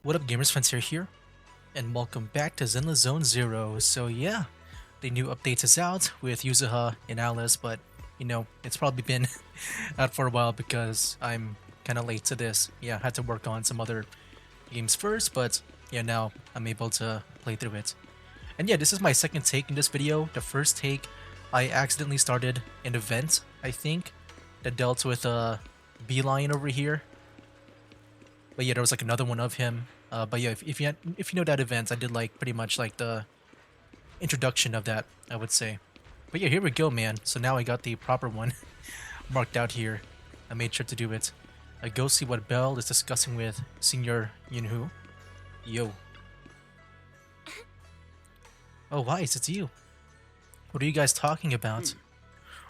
What up, gamers? Frontier here, and welcome back to Zenless Zone Zero. So yeah, the new update is out with Yuzuha and Alice, but it's probably been out for a while because I'm kind of late to this. Yeah, I had to work on some other games first, but yeah, now I'm able to play through it. And yeah, this is my second take in this video. The first take, I accidentally started an event, I think, that dealt with a beeline over here. But yeah, there was like another one of him. But yeah, if you know that event, I did like pretty much like the introduction of that, I would say. But yeah, here we go, man. So now I got the proper one marked out here. I made sure to do it. I go see what Belle is discussing with Senior Yunhu. Yo. Oh, Wise, it's you. What are you guys talking about?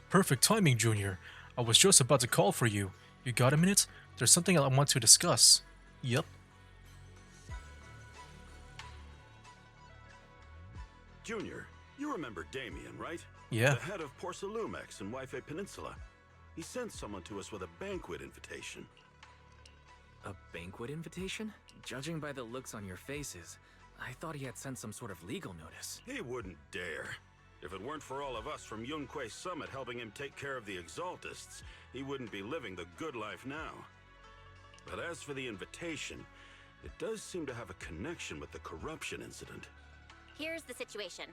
Perfect timing, Junior. I was just about to call for you. You got a minute? There's something I want to discuss. Yep. Junior, you remember Damien, right? Yeah. The head of Porcelumex in Wi-Fi Peninsula. He sent someone to us with a banquet invitation. A banquet invitation? Judging by the looks on your faces, I thought he had sent some sort of legal notice. He wouldn't dare. If it weren't for all of us from Yunquei Summit helping him take care of the Exaltists, he wouldn't be living the good life now. But as for the invitation, it does seem to have a connection with the corruption incident. Here's the situation.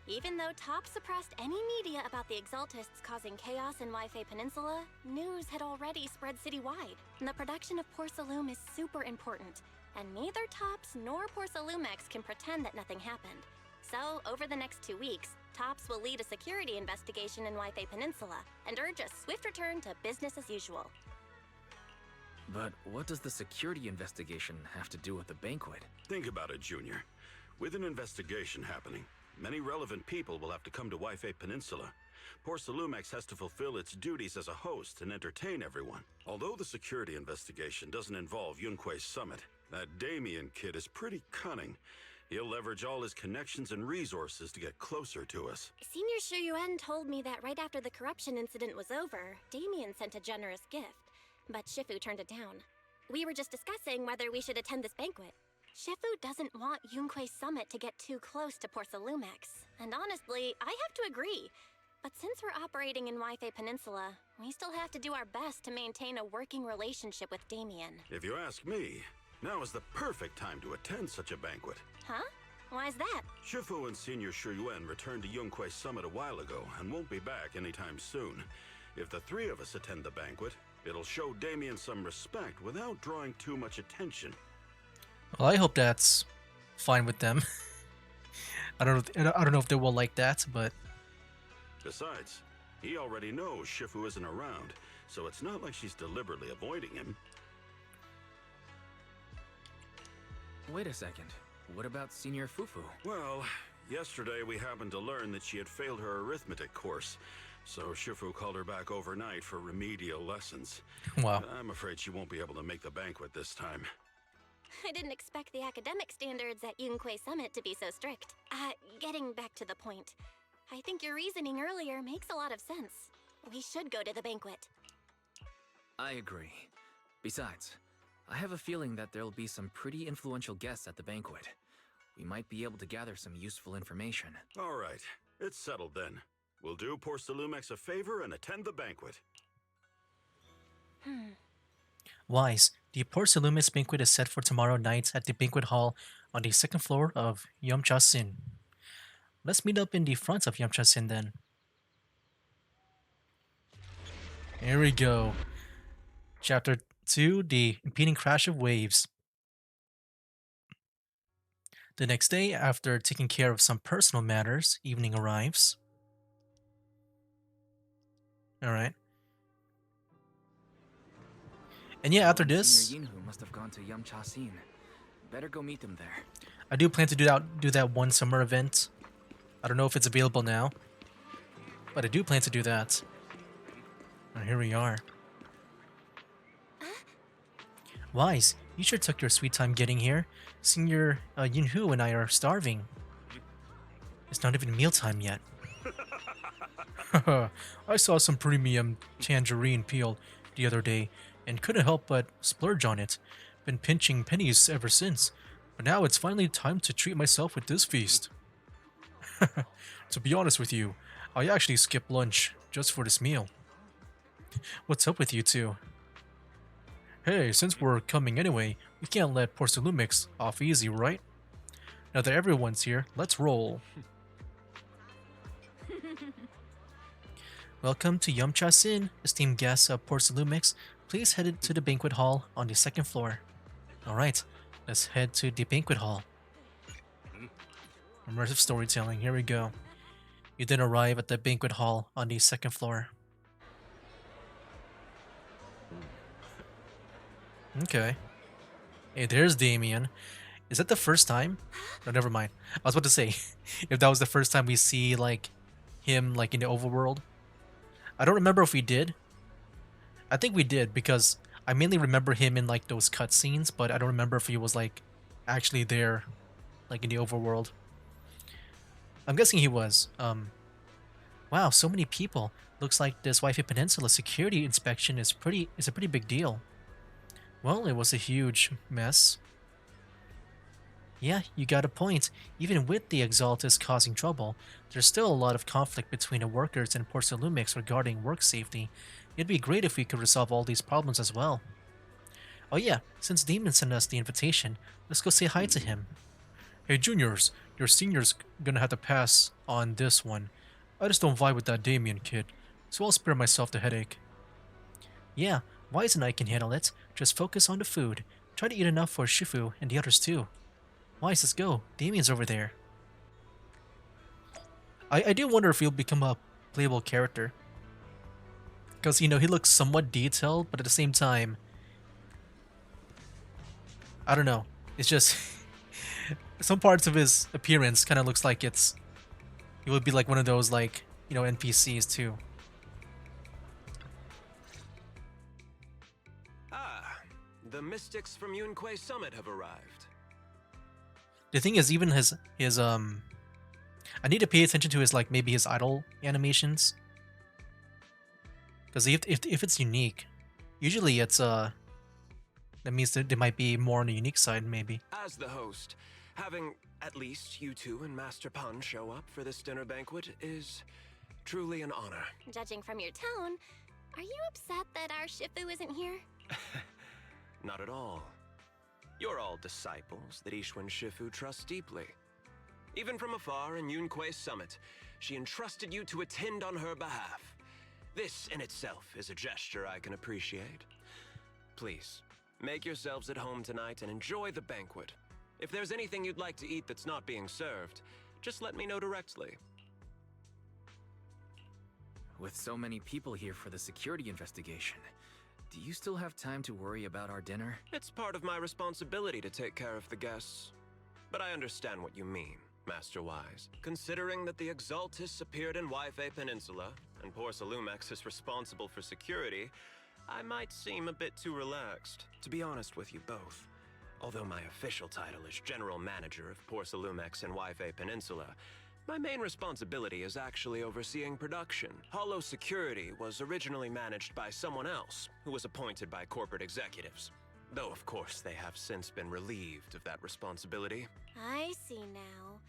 Even though Top suppressed any media about the Exaltists causing chaos in Wi-Fi Peninsula, news had already spread citywide. The production of Porcelume is super important, and neither Tops nor Porcelumex can pretend that nothing happened. So, over the next 2 weeks, Tops will lead a security investigation in Wi-Fi Peninsula and urge a swift return to business as usual. But what does the security investigation have to do with the banquet? Think about it, Junior. With an investigation happening, many relevant people will have to come to Wi-Fi Peninsula. Porcelumex has to fulfill its duties as a host and entertain everyone. Although the security investigation doesn't involve Yunquei Summit, that Damien kid is pretty cunning. He'll leverage all his connections and resources to get closer to us. Senior Shuyuan told me that right after the corruption incident was over, Damien sent a generous gift, but Shifu turned it down. We were just discussing whether we should attend this banquet. Shifu doesn't want Yunquei Summit to get too close to Porcelumex, and honestly, I have to agree. But since we're operating in Wi-Fi Peninsula, we still have to do our best to maintain a working relationship with Damien. If you ask me, now is the perfect time to attend such a banquet. Huh? Why's that? Shifu and Senior Shuyuan returned to Yunquei Summit a while ago and won't be back anytime soon. If the three of us attend the banquet, it'll show Damien some respect without drawing too much attention. Well, I hope that's fine with them. I don't know if they will like that, but Besides, he already knows Shifu isn't around, so it's not like she's deliberately avoiding him. Wait a second. What about Senior Fufu? Well, yesterday we happened to learn that she had failed her arithmetic course, so Shifu called her back overnight for remedial lessons. wow. I'm afraid she won't be able to make the banquet this time. I didn't expect the academic standards at Yunquei Summit to be so strict. Getting back to the point, I think your reasoning earlier makes a lot of sense. We should go to the banquet. I agree. Besides, I have a feeling that there'll be some pretty influential guests at the banquet. We might be able to gather some useful information. All right, it's settled then. We'll do Porcelumex a favor and attend the banquet. Wise, the Porcelumis banquet is set for tomorrow night at the banquet hall on the second floor of Yomcha-sin. Let's meet up in the front of Yomcha-sin then. Here we go. Chapter 2, The Impeding Crash of Waves. The next day, after taking care of some personal matters, evening arrives. Alright. And yeah, after this, Senior Yinhu must have gone to Yamcha-sin. Better go meet them there. I do plan to do that one summer event. I don't know if it's available now, but I do plan to do that. And here we are. Wise, you sure took your sweet time getting here. Senior Yunhu and I are starving. It's not even mealtime yet. I saw some premium tangerine peel the other day and couldn't help but splurge on it. Been pinching pennies ever since. But now it's finally time to treat myself with this feast. To be honest with you, I actually skipped lunch just for this meal. What's up with you two? Hey, since we're coming anyway, we can't let Porcelumix off easy, right? Now that everyone's here, let's roll. Welcome to Yumcha Sin, esteemed guests of Porcelumix. Please head to the banquet hall on the second floor. Alright, let's head to the banquet hall. Immersive storytelling, here we go. You then arrive at the banquet hall on the second floor. Okay. Hey, there's Damien. Is that the first time? No, never mind. I was about to say, if that was the first time we see, like, him, like, in the overworld. I don't remember if we did. I think we did, because I mainly remember him in, like, those cutscenes, but I don't remember if he was, like, actually there, like, in the overworld. I'm guessing he was. Wow, so many people. Looks like this Wi-Fi Peninsula security inspection is a pretty big deal. Well, it was a huge mess. Yeah, you got a point. Even with the Exaltus causing trouble, there's still a lot of conflict between the workers and Porcelumix regarding work safety. It'd be great if we could resolve all these problems as well. Oh yeah, since Demon sent us the invitation, let's go say hi to him. Hey juniors, your senior's gonna have to pass on this one. I just don't vibe with that Damien kid, so I'll spare myself the headache. Yeah, Wise and I can handle it. Just focus on the food. Try to eat enough for Shifu and the others too. Wise, let's go. Damien's over there. I do wonder if he'll become a playable character. Because, you know, he looks somewhat detailed, but at the same time, I don't know. It's just, some parts of his appearance kind of looks like he would be like one of those, like, you know, NPCs too. Ah, the mystics from Yunquay Summit have arrived. The thing is, even his I need to pay attention to his, like, maybe his idle animations. Because if it's unique, usually it's that means that they might be more on the unique side, maybe. As the host, having at least you two and Master Pun show up for this dinner banquet is truly an honor. Judging from your tone, are you upset that our Shifu isn't here? Not at all. You're all disciples that Ishwan Shifu trusts deeply. Even from afar in Yunquay Summit, she entrusted you to attend on her behalf. This in itself is a gesture I can appreciate. Please, make yourselves at home tonight and enjoy the banquet. If there's anything you'd like to eat that's not being served, just let me know directly. With so many people here for the security investigation, do you still have time to worry about our dinner? It's part of my responsibility to take care of the guests. But I understand what you mean, Master Wise. Considering that the Exaltus appeared in Wi-Fi Peninsula, and Porcelumix is responsible for security, I might seem a bit too relaxed. To be honest with you both, although my official title is General Manager of Porcelumix and Wi-Fi Peninsula, my main responsibility is actually overseeing production. Hollow Security was originally managed by someone else, who was appointed by corporate executives. Though, of course, they have since been relieved of that responsibility. I see now.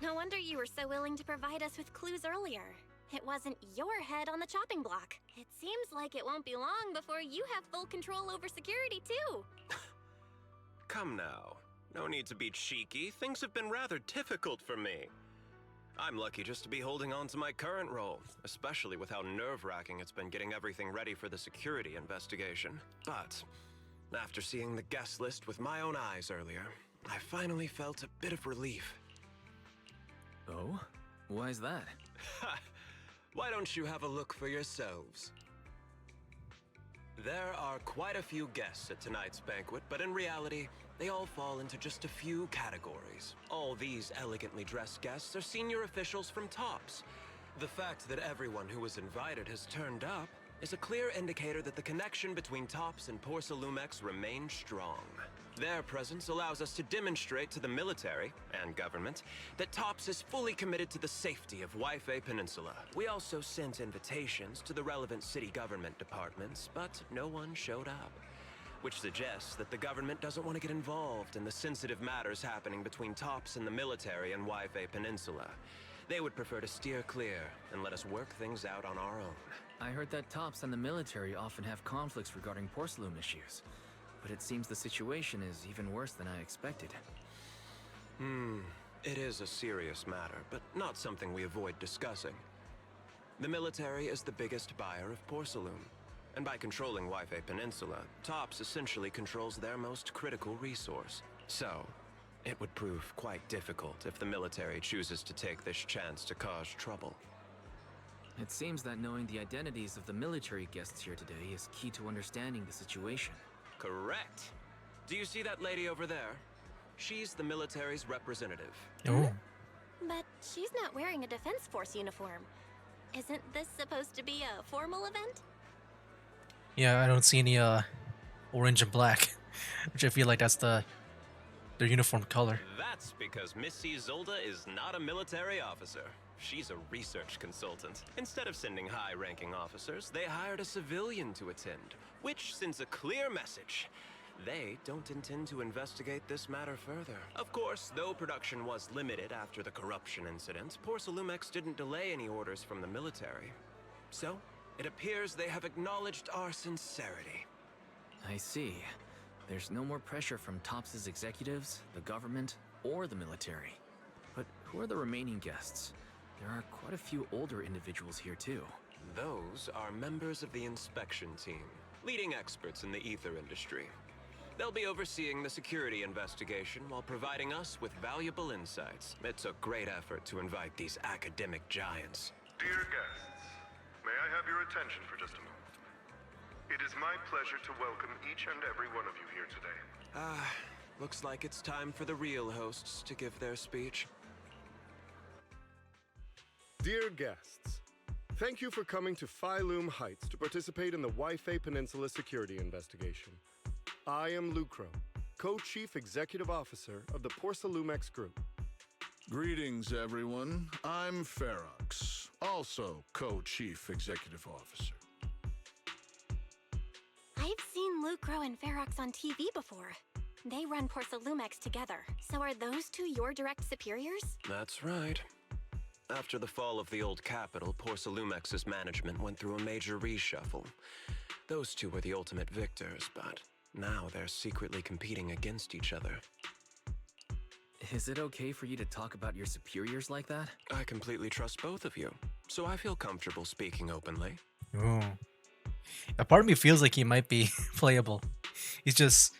No wonder you were so willing to provide us with clues earlier. It wasn't your head on the chopping block. It seems like it won't be long before you have full control over security, too. Come now. No need to be cheeky. Things have been rather difficult for me. I'm lucky just to be holding on to my current role, especially with how nerve-wracking it's been getting everything ready for the security investigation. But after seeing the guest list with my own eyes earlier, I finally felt a bit of relief. Oh? Why is that? Why don't you have a look for yourselves? There are quite a few guests at tonight's banquet, but in reality, they all fall into just a few categories. All these elegantly dressed guests are senior officials from TOPS. The fact that everyone who was invited has turned up is a clear indicator that the connection between TOPS and Porcelumix remains strong. Their presence allows us to demonstrate to the military and government that TOPS is fully committed to the safety of Wi-Fi Peninsula. We also sent invitations to the relevant city government departments, but no one showed up. which suggests that the government doesn't want to get involved in the sensitive matters happening between Tops and the military and Waifei Peninsula. They would prefer to steer clear and let us work things out on our own. I heard that Tops and the military often have conflicts regarding porcelain issues, but it seems the situation is even worse than I expected. It is a serious matter, but not something we avoid discussing. The military is the biggest buyer of porcelain, and by controlling Waifei Peninsula, Tops essentially controls their most critical resource. So, it would prove quite difficult if the military chooses to take this chance to cause trouble. It seems that knowing the identities of the military guests here today is key to understanding the situation. Correct. Do you see that lady over there? She's the military's representative. Oh. But she's not wearing a Defense Force uniform. Isn't this supposed to be a formal event? Yeah, I don't see any orange and black, which I feel like that's their uniform color. That's because Missy Zolda is not a military officer. She's a research consultant. Instead of sending high-ranking officers, they hired a civilian to attend, which sends a clear message. They don't intend to investigate this matter further. Of course, though production was limited after the corruption incident, Porcelumex didn't delay any orders from the military. So, it appears they have acknowledged our sincerity. I see. There's no more pressure from Tops' executives, the government, or the military. But who are the remaining guests? There are quite a few older individuals here too. Those are members of the inspection team, leading experts in the ether industry. They'll be overseeing the security investigation while providing us with valuable insights. It took great effort to invite these academic giants. Dear guests, may I have your attention for just a moment? It is my pleasure to welcome each and every one of you here today. Looks like it's time for the real hosts to give their speech. Dear guests, thank you for coming to Phylum Heights to participate in the Waifei Peninsula security investigation. I am Lucro, Co-Chief Executive Officer of the Porcelumex Group. Greetings, everyone. I'm Ferox, also Co-Chief Executive Officer. I've seen Lucro and Ferox on TV before. They run Porcelumex together. So are those two your direct superiors? That's right. After the fall of the old capital, Porcelumex's management went through a major reshuffle. Those two were the ultimate victors, but now they're secretly competing against each other. Is it okay for you to talk about your superiors like that? I completely trust both of you, so I feel comfortable speaking openly. Ooh. A part of me feels like he might be playable. He's just,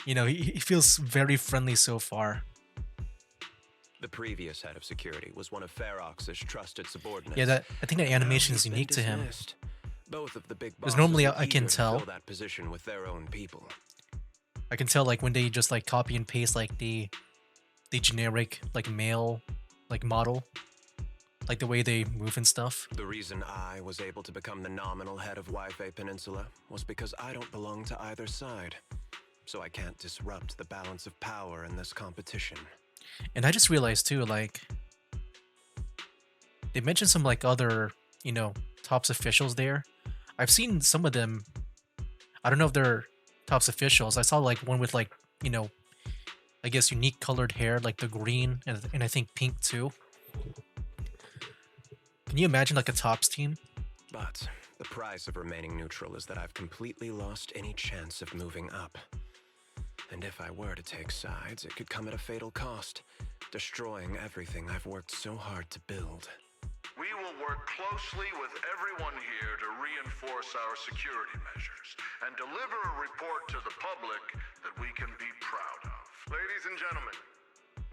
he feels very friendly so far. The previous head of security was one of Ferox's trusted subordinates. Yeah, I think that animation is Now he's unique been to him. dismissed. Both of the big Because bosses normally are I can eager to tell. fill that position with their own people. I can tell like when they just like copy and paste like the generic like male like model, like the way they move and stuff. The reason I was able to become the nominal head of Waifei Peninsula was because I don't belong to either side. So I can't disrupt the balance of power in this competition. And I just realized too, like they mentioned some like other, Tops officials there. I've seen some of them. I don't know if they're Tops officials. I saw like one with like, I guess unique colored hair, like the green and I think pink too. Can you imagine like a Tops team? But the price of remaining neutral is that I've completely lost any chance of moving up. And if I were to take sides, it could come at a fatal cost, destroying everything I've worked so hard to build. We will work closely with everyone here to reinforce our security measures and deliver a report to the public that we can be proud of. Ladies and gentlemen,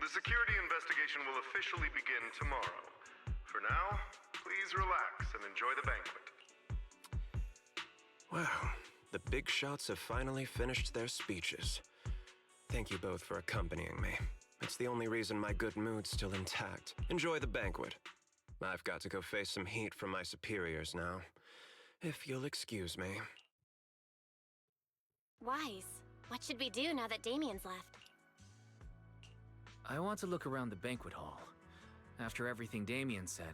the security investigation will officially begin tomorrow. For now, please relax and enjoy the banquet. Wow, the big shots have finally finished their speeches. Thank you both for accompanying me. It's the only reason my good mood's still intact. Enjoy the banquet. I've got to go face some heat from my superiors now. If you'll excuse me. Wise. What should we do now that Damien's left? I want to look around the banquet hall. After everything Damien said,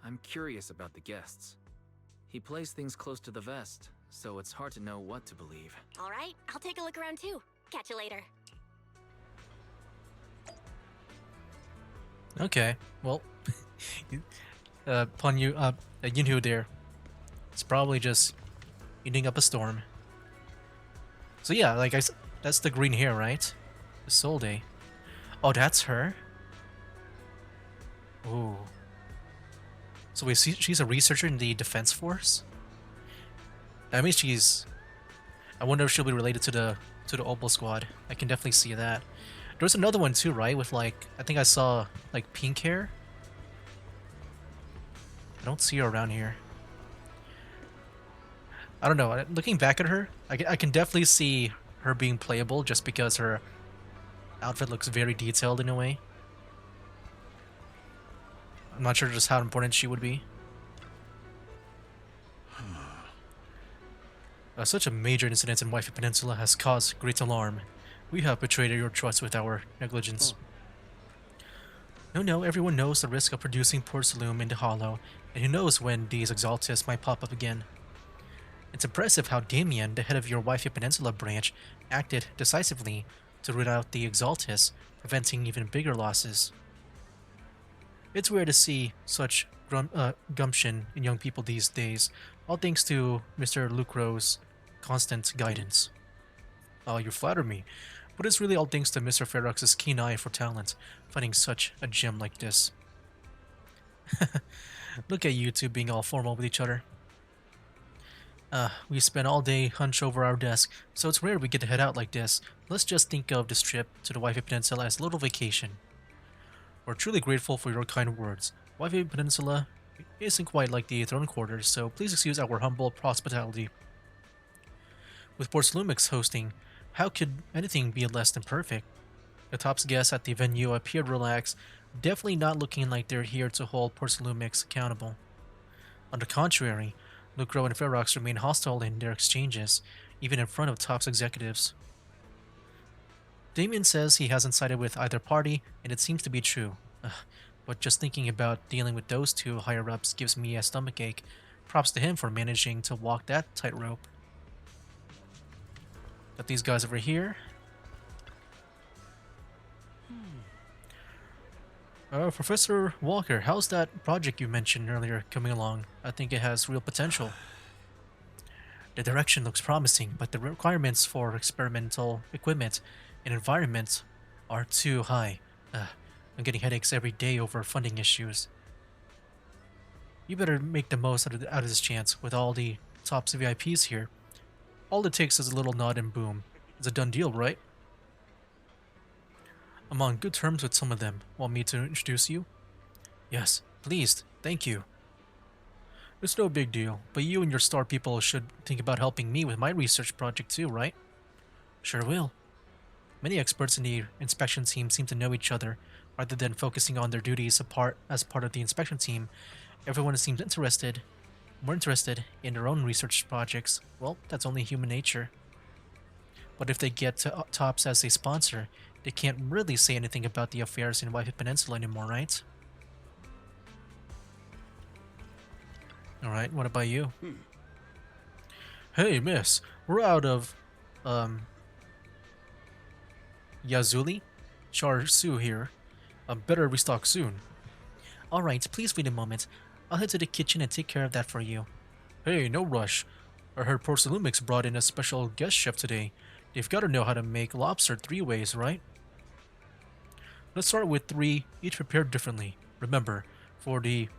I'm curious about the guests. He plays things close to the vest, so it's hard to know what to believe. All right, I'll take a look around too. Catch you later. Okay, well, Yinhu there. It's probably just eating up a storm. So yeah, like I said, that's the green hair, right? Isolde. Oh, that's her? Ooh. So we see she's a researcher in the Defense Force? I mean, I wonder if she'll be related to the Opal Squad. I can definitely see that. There's another one too, right? With like, I think I saw like pink hair. I don't see her around here. I don't know. Looking back at her, I can definitely see her being playable just because her outfit looks very detailed in a way. I'm not sure just how important she would be. Such a major incident in Waifu Peninsula has caused great alarm. We have betrayed your trust with our negligence. No, everyone knows the risk of producing porcelain in the hollow, and who knows when these exaltists might pop up again. It's impressive how Damien, the head of your Waifu Peninsula branch, acted decisively to root out the exaltists, preventing even bigger losses. It's rare to see such gumption in young people these days, all thanks to Mr. Lucro's constant guidance. Oh, you flatter me, but it's really all thanks to Mr. Ferox's keen eye for talent, finding such a gem like this. Look at you two being all formal with each other. We spend all day hunched over our desk, so it's rare we get to head out like this. Let's just think of this trip to the Waifu Peninsula as a little vacation. We're truly grateful for your kind words. Waifu Peninsula isn't quite like the Throne Quarters, so please excuse our humble hospitality. With Porcelumix hosting, how could anything be less than perfect? The top's guests at the venue appeared relaxed, definitely not looking like they're here to hold Porcelumix accountable. On the contrary, Lucro and Ferox remain hostile in their exchanges, even in front of Top's executives. Damien says he hasn't sided with either party, and it seems to be true. But just thinking about dealing with those two higher-ups gives me a stomachache. Props to him for managing to walk that tightrope. Got these guys over here. Professor Walker, how's that project you mentioned earlier coming along? I think it has real potential. The direction looks promising, but the requirements for experimental equipment and environment are too high. I'm getting headaches every day over funding issues. You better make the most out of this chance with all the Top's VIPs here. All it takes is a little nod and boom. It's a done deal, right? I'm on good terms with some of them. Want me to introduce you? Yes, please. Thank you. It's no big deal, but you and your star people should think about helping me with my research project too, right? Sure will. Many experts in the inspection team seem to know each other. Rather than focusing on their duties as part of the inspection team, everyone seems more interested in their own research projects. Well, that's only human nature. But if they get to Tops as a sponsor, they can't really say anything about the affairs in Waifu Peninsula anymore, right? Alright, what about you? Hey, miss, we're out of, Yazuli? Char Su here. Better restock soon. Alright, please wait a moment. I'll head to the kitchen and take care of that for you. Hey, no rush. I heard Porcelumix brought in a special guest chef today. They've got to know how to make lobster 3 ways, right? Let's start with 3, each prepared differently. Remember, for the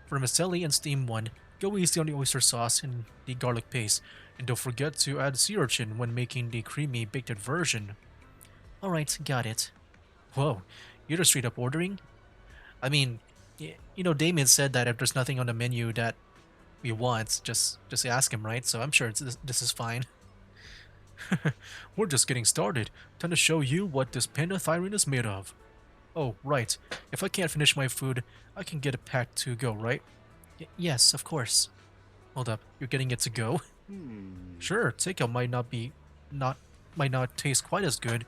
vermicelli and steam one, go easy on the oyster sauce and the garlic paste. And don't forget to add sea urchin when making the creamy baked version. Alright, got it. Whoa, you're just straight up ordering? I mean, you know, Damien said that if there's nothing on the menu that we want, just ask him, right? So I'm sure this is fine. We're just getting started. Time to show you what this panda thyrin is made of. Oh, right. If I can't finish my food, I can get it packed to go, right? Yes, of course. Hold up, you're getting it to go? Sure, takeout might not taste quite as good,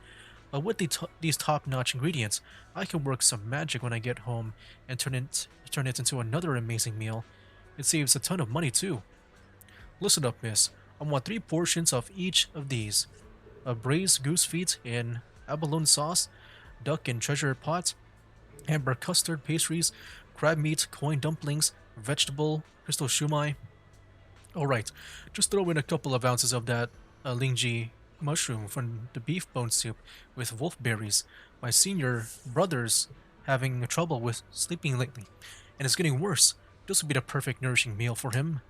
but with these top-notch ingredients, I can work some magic when I get home and turn it into another amazing meal. It saves a ton of money too. Listen up, miss. I want 3 portions of each of these. A braised goose feet in abalone sauce, duck in treasure pot, amber custard pastries, crab meat, coin dumplings, vegetable, crystal shumai. Alright, just throw in a couple of ounces of that lingji mushroom from the beef bone soup with wolfberries. My senior brother's having trouble with sleeping lately, and it's getting worse. This would be the perfect nourishing meal for him.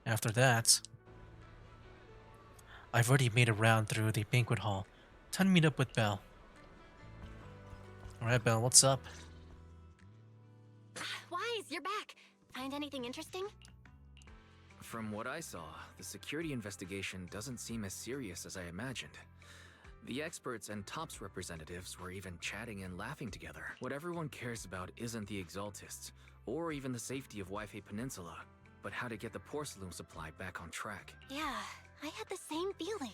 After that, I've already made a round through the banquet hall. Time to meet up with Belle. Alright, Belle, what's up? Wise, you're back. Find anything interesting? From what I saw, the security investigation doesn't seem as serious as I imagined. The experts and TOPS representatives were even chatting and laughing together. What everyone cares about isn't the Exaltists, or even the safety of Wi-Fi Peninsula, but how to get the porcelain supply back on track. Yeah, I had the same feeling.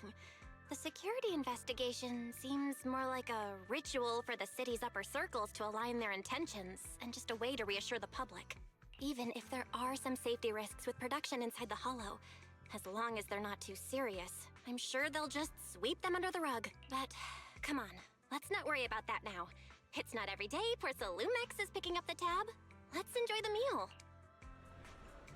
The security investigation seems more like a ritual for the city's upper circles to align their intentions, and just a way to reassure the public. Even if there are some safety risks with production inside the Hollow, as long as they're not too serious, I'm sure they'll just sweep them under the rug. But, come on, let's not worry about that now. It's not every day Porcelumex is picking up the tab. Let's enjoy the meal.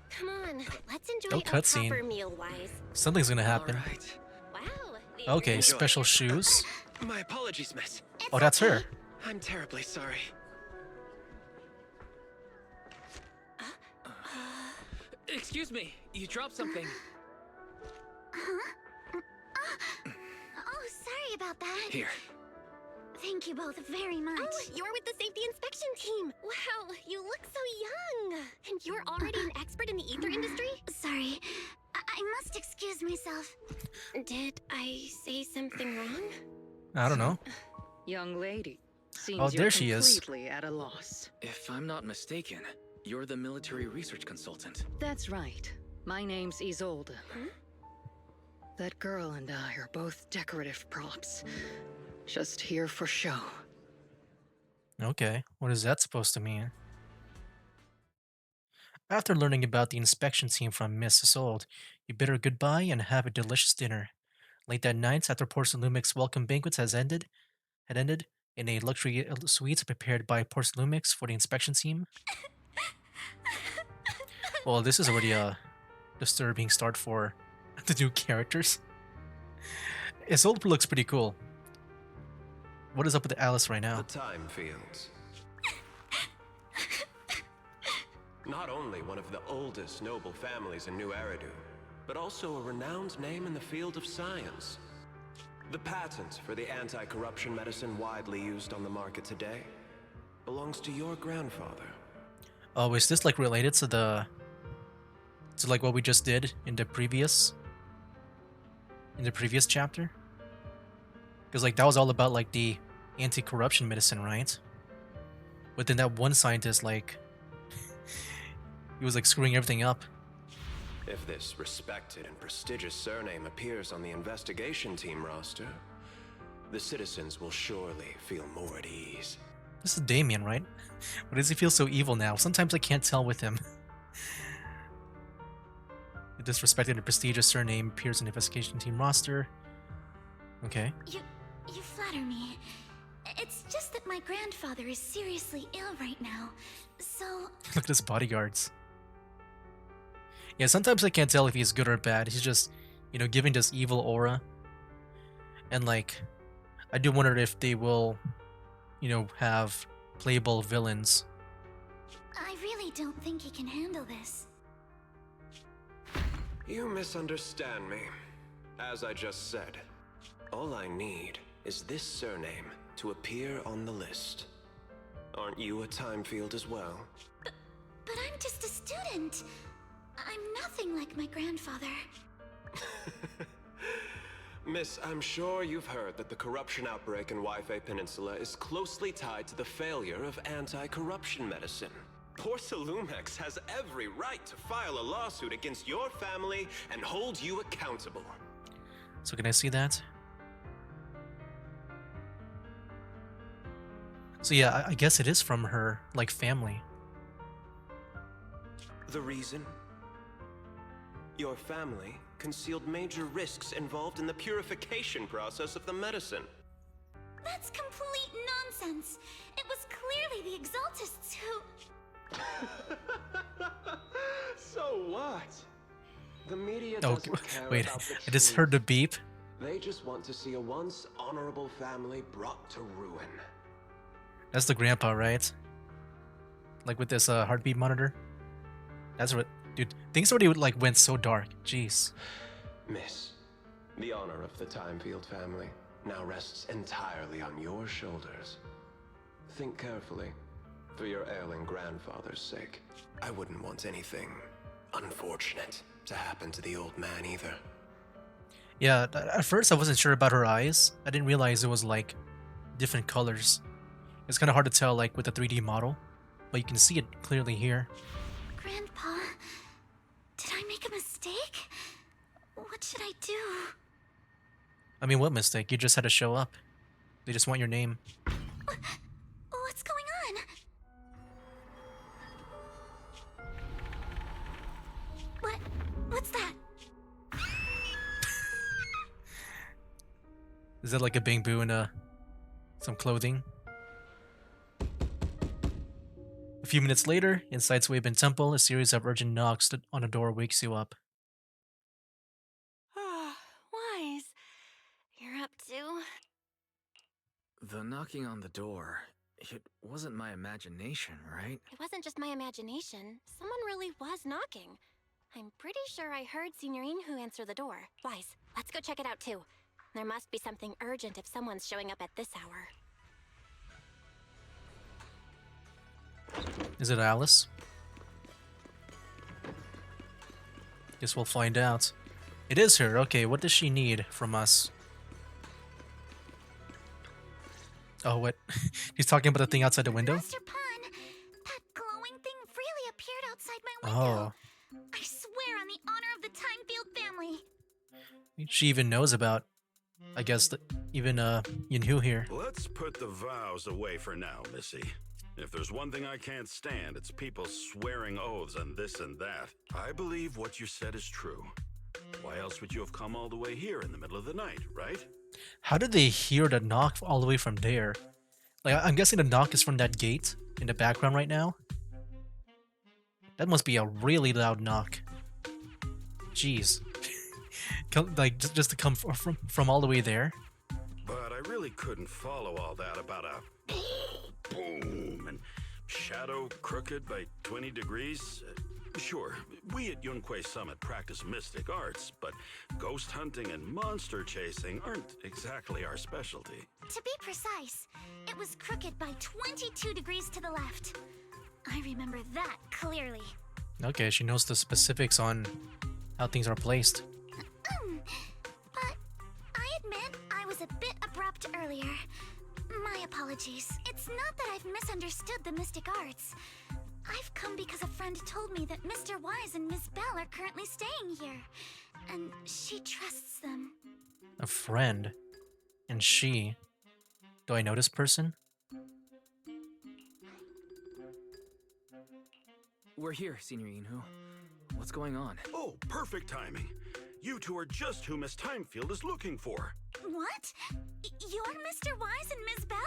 Come on, let's enjoy No a cutscene. proper meal, Wise. Something's gonna happen. All right. Wow. the Okay, original- special shoes. My apologies, miss. Oh, that's her. I'm terribly sorry. Excuse me, you dropped something. Oh, sorry about that. Here. Thank you both very much. Oh, you're with the safety inspection team. Wow, you look so young. And you're already an expert in the ether industry? Sorry, I must excuse myself. Did I say something wrong? I don't know. Young lady, seems Oh, you're there she is. completely at a loss. If I'm not mistaken, you're the military research consultant. That's right. My name's Isolde. That girl and I are both decorative props. Just here for show. Okay, what is that supposed to mean? After learning about the inspection team from Miss Isolde, you bid her goodbye and have a delicious dinner. Late that night, after Porcelumix welcome banquets had ended in a luxury suite prepared by Porcelumix for the inspection team. Well, this is already a disturbing start for the new characters. Isolde looks pretty cool. What is up with Alice right now? The time fields. Not only one of the oldest noble families in New Eridu, but also a renowned name in the field of science. The patent for the anti-corruption medicine widely used on the market today belongs to your grandfather. Oh, is this like related to like what we just did in the previous chapter? Because like that was all about like the anti-corruption medicine, right? But then that one scientist, like, he was like screwing everything up. If this respected and prestigious surname appears on the investigation team roster, the citizens will surely feel more at ease. This is Damien, right? Why does he feel so evil now? Sometimes I can't tell with him. The disrespected and prestigious surname appears on the investigation team roster. Okay. You flatter me. It's just that my grandfather is seriously ill right now, so... Look at his bodyguards. Yeah, sometimes I can't tell if he's good or bad. He's just, giving this evil aura. And like, I do wonder if they will, have playable villains. I really don't think he can handle this. You misunderstand me. As I just said, all I need is this surname to appear on the list. Aren't you a time field as well? But I'm just a student. I'm nothing like my grandfather. Miss, I'm sure you've heard that the corruption outbreak in Wi-Fi Peninsula is closely tied to the failure of anti-corruption medicine. Porcelumex has every right to file a lawsuit against your family and hold you accountable. So can I see that? So yeah, I guess it is from her, like, family. The reason? Your family concealed major risks involved in the purification process of the medicine. That's complete nonsense. It was clearly the Exaltists who... So what? The media Oh, doesn't care wait. about the I just heard the truth. beep. They just want to see a once honorable family brought to ruin. That's the grandpa, right? Like with this heartbeat monitor. That's what, dude. Things already like went so dark. Jeez. Miss, the honor of the Timefield family now rests entirely on your shoulders. Think carefully, for your ailing grandfather's sake. I wouldn't want anything unfortunate to happen to the old man either. Yeah. At first, I wasn't sure about her eyes. I didn't realize it was like different colors. It's kind of hard to tell like with the 3D model, but you can see it clearly here. Grandpa, did I make a mistake? What should I do? I mean, what mistake? You just had to show up. They just want your name. What's going on? What's that? Is that like a bamboo and some clothing? A few minutes later, inside Swabin Temple, a series of urgent knocks on a door wakes you up. Wise. You're up too? The knocking on the door, it wasn't my imagination, right? It wasn't just my imagination. Someone really was knocking. I'm pretty sure I heard Signorine who answer the door. Wise, let's go check it out too. There must be something urgent if someone's showing up at this hour. Is it Alice? Guess we'll find out. It is her. Okay, what does she need from us? Oh, what? He's talking about the thing outside the window? Master Pun, that glowing thing really appeared outside my window. Oh. I swear on the honor of the Timefield family. She even knows about, I guess, even Yinhu here. Let's put the vows away for now, Missy. If there's one thing I can't stand, it's people swearing oaths and this and that. I believe what you said is true. Why else would you have come all the way here in the middle of the night, right? How did they hear the knock all the way from there? Like, I'm guessing the knock is from that gate in the background right now. That must be a really loud knock. Jeez. Like, just to come from all the way there. But I really couldn't follow all that about a boom and shadow crooked by 20 degrees. Sure, we at Yunquei Summit practice mystic arts, but ghost hunting and monster chasing aren't exactly our specialty. To be precise, it was crooked by 22 degrees to the left. I remember that clearly. Okay, she knows the specifics on how things are placed. But I admit I was a bit abrupt earlier. My apologies. It's not that I've misunderstood the mystic arts. I've come because a friend told me that Mr. Wise and Miss Bell are currently staying here, and she trusts them. A friend. And she. Do I know this person? We're here, Senior Yinhu. What's going on? Oh, perfect timing. You two are just who Miss Timefield is looking for. What? You're Mr. Wise and Miss Bell?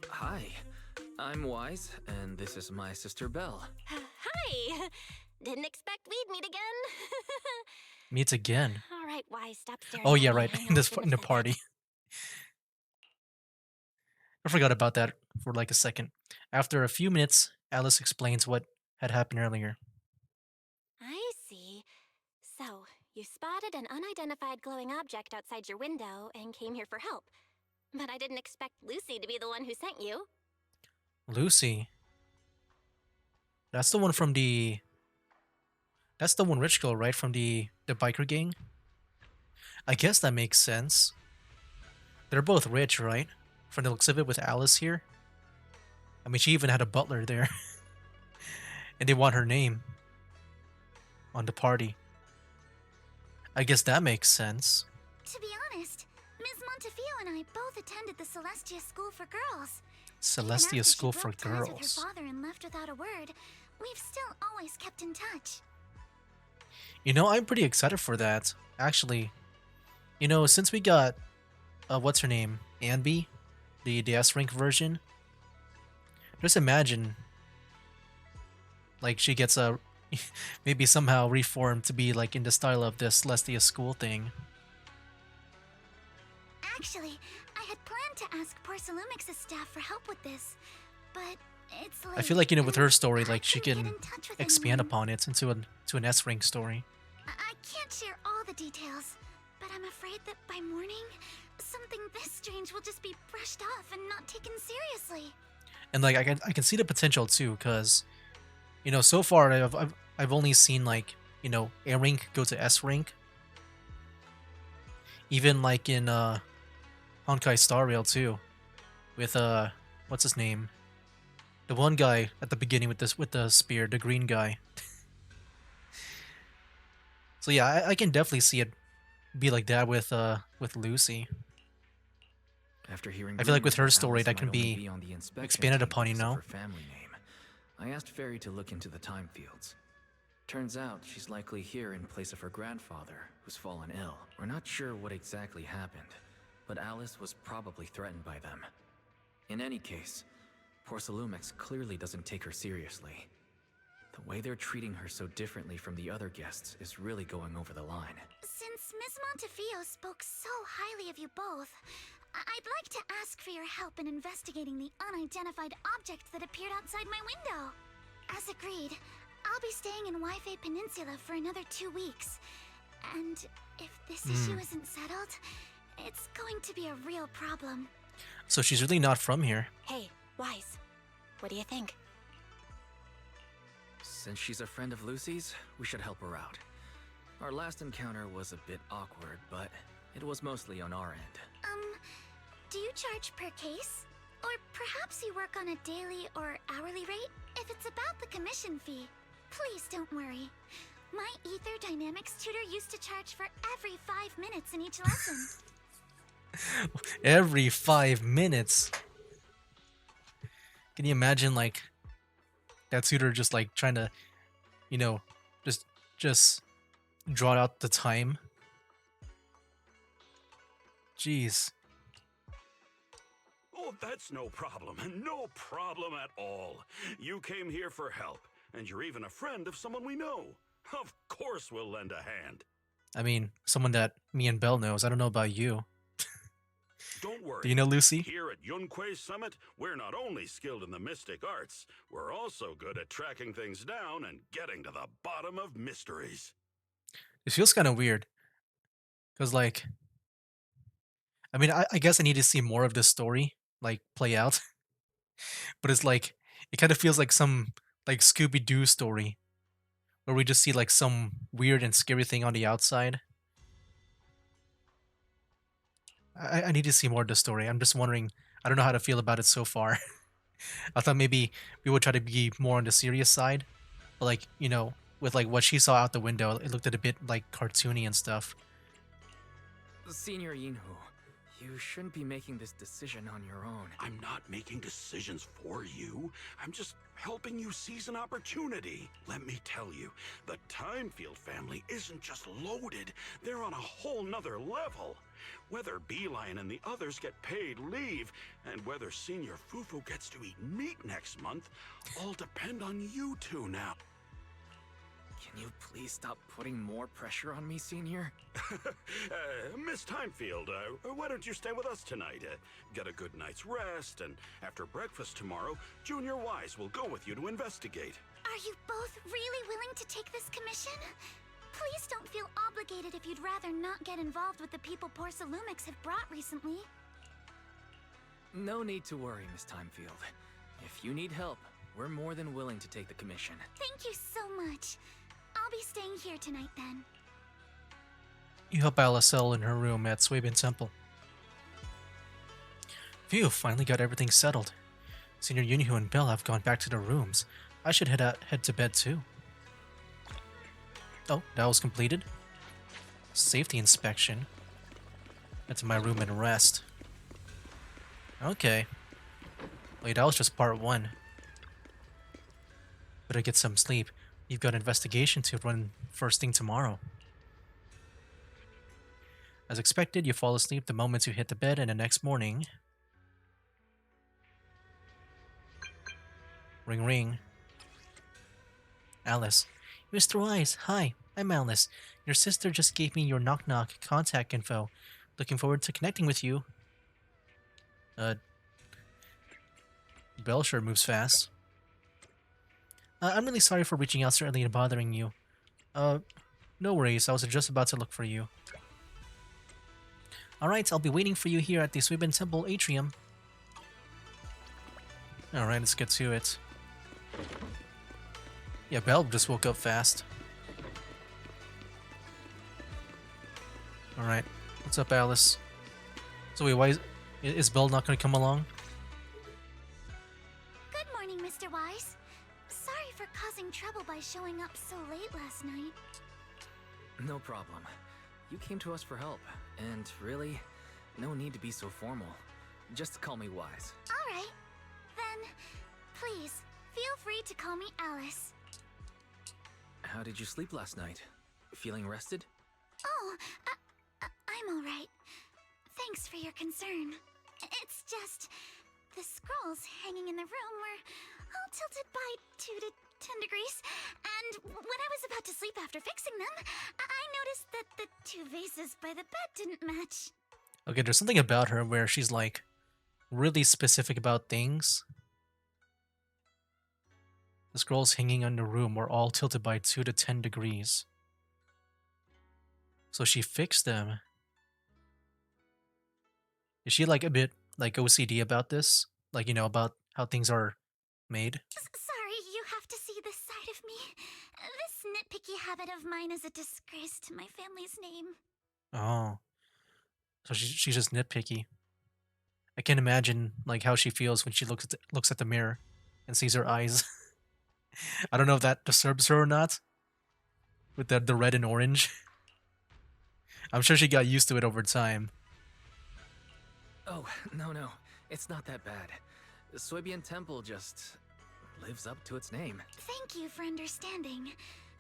Hi. I'm Wise, and this is my sister Belle. Hi! Didn't expect we'd meet again. Meets again. All right, Wise, stop staring. Oh at yeah, me. right. I know In it's this gonna in the fit. party. I forgot about that for like a second. After a few minutes, Alice explains what had happened earlier. I see. So, you spotted an unidentified glowing object outside your window and came here for help. But I didn't expect Lucy to be the one who sent you. Lucy. That's the one from the. That's the one rich girl, right? From the biker gang. I guess that makes sense. They're both rich, right? From the looks of it, with Alice here. I mean, she even had a butler there, and they want her name on the party. I guess that makes sense. To be honest, Ms. Montefiore and I both attended the Celestia School for Girls. Even Celestia after School she for broke ties with Girls. her father and left without a word, we've still always kept in touch. You know, I'm pretty excited for that. Actually, you know, since we got what's her name? Anby, the S rank version. Just imagine like she gets a maybe somehow reformed to be like in the style of this Celestia school thing. Actually, I had planned to ask Porcelumix's staff for help with this, but it's late. I feel like, you know, with her story, I like she couldn't can get in touch with expand anyone. upon it into an S rank story. I can't share all the details, but I'm afraid that by morning, something this strange will just be brushed off and not taken seriously. And like I can see the potential too, because you know, so far I've only seen like, you know, A rank go to S rank. Even like in Honkai Star Rail too, with what's his name? The one guy at the beginning with this with the spear, the green guy. So yeah, I can definitely see it be like that with Lucy. After hearing I feel like with her rumors that story Alice that can might only be on the inspection expanded team upon, you because of know? her family name, I asked Fairy to look into the time fields. Turns out she's likely here in place of her grandfather, who's fallen ill. We're not sure what exactly happened, but Alice was probably threatened by them. In any case, Porcelumix clearly doesn't take her seriously. The way they're treating her so differently from the other guests is really going over the line. Since Miss Montefiore spoke so highly of you both, I'd like to ask for your help in investigating the unidentified object that appeared outside my window. As agreed, I'll be staying in Wi-Fi Peninsula for another 2 weeks. And if this issue isn't settled, it's going to be a real problem. So she's really not from here. Hey, Wise, what do you think? Since she's a friend of Lucy's, we should help her out. Our last encounter was a bit awkward, but it was mostly on our end. Do you charge per case? Or perhaps you work on a daily or hourly rate? If it's about the commission fee, please don't worry. My Ether Dynamics tutor used to charge for every 5 minutes in each lesson. Every 5 minutes. Can you imagine like that tutor just like trying to, you know, just draw out the time? Jeez. Oh, that's no problem. No problem at all. You came here for help, and you're even a friend of someone we know. Of course we'll lend a hand. I mean, someone that me and Belle knows. I don't know about you. Don't worry. Do you know Lucy? Here at Yunquei Summit, we're not only skilled in the mystic arts, we're also good at tracking things down and getting to the bottom of mysteries. It feels kind of weird. Because, like, I mean, I guess I need to see more of this story, like, play out. But it's like, it kind of feels like some, like, Scooby Doo story. Where we just see, like, some weird and scary thing on the outside. I need to see more of the story. I'm just wondering, I don't know how to feel about it so far. I thought maybe we would try to be more on the serious side. But, like, you know, with, like, what she saw out the window, it looked a bit, like, cartoony and stuff. Senior Yinhu, you shouldn't be making this decision on your own. I'm not making decisions for you. I'm just helping you seize an opportunity. Let me tell you, the Timefield family isn't just loaded. They're on a whole nother level. Whether Beeline and the others get paid leave, and whether Senior Fufu gets to eat meat next month, all depend on you two now. Can you please stop putting more pressure on me, Senior? Miss Timefield, why don't you stay with us tonight? Get a good night's rest, and after breakfast tomorrow, Junior Wise will go with you to investigate. Are you both really willing to take this commission? Please don't feel obligated if you'd rather not get involved with the people Porcelumix have brought recently. No need to worry, Miss Timefield. If you need help, we're more than willing to take the commission. Thank you so much. I'll be staying here tonight then. You help Alice settle in her room at Suibin Temple. Phew, finally got everything settled. Senior Yunhu and Belle have gone back to their rooms. I should head to bed too. Oh, that was completed. Safety inspection. Head to my room and rest. Okay. Wait, that was just part 1. Better get some sleep. You've got an investigation to run first thing tomorrow. As expected, you fall asleep the moment you hit the bed, and the next morning... Ring ring. Alice. Mr. Wise, hi, I'm Alice. Your sister just gave me your knock-knock contact info. Looking forward to connecting with you. Bell sure moves fast. I'm really sorry for reaching out so early and bothering you. No worries, I was just about to look for you. Alright, I'll be waiting for you here at the Suiban Temple Atrium. Alright, let's get to it. Yeah, Belle just woke up fast. Alright, what's up, Alice? So wait, why is Belle not gonna come along? Good morning, Mr. Wise. Sorry for causing trouble by showing up so late last night. No problem. You came to us for help, and really, no need to be so formal. Just call me Wise. All right. Then, please, feel free to call me Alice. How did you sleep last night? Feeling rested? Oh, I'm all right. Thanks for your concern. It's just, the scrolls hanging in the room were all tilted by 2 to 10 degrees, and when I was about to sleep after fixing them, I noticed that the 2 vases by the bed didn't match. Okay, there's something about her where she's like really specific about things. The scrolls hanging on the room were all tilted by 2 to 10 degrees. So she fixed them. Is she like a bit like OCD about this? Like, you know, about how things are made? Sorry, you have to see this side of me. This nitpicky habit of mine is a disgrace to my family's name. Oh. So she's just nitpicky. I can't imagine like how she feels when she looks at the mirror and sees her eyes. I don't know if that disturbs her or not. With the red and orange. I'm sure she got used to it over time. Oh, no. It's not that bad. The Suibian Temple just lives up to its name. Thank you for understanding.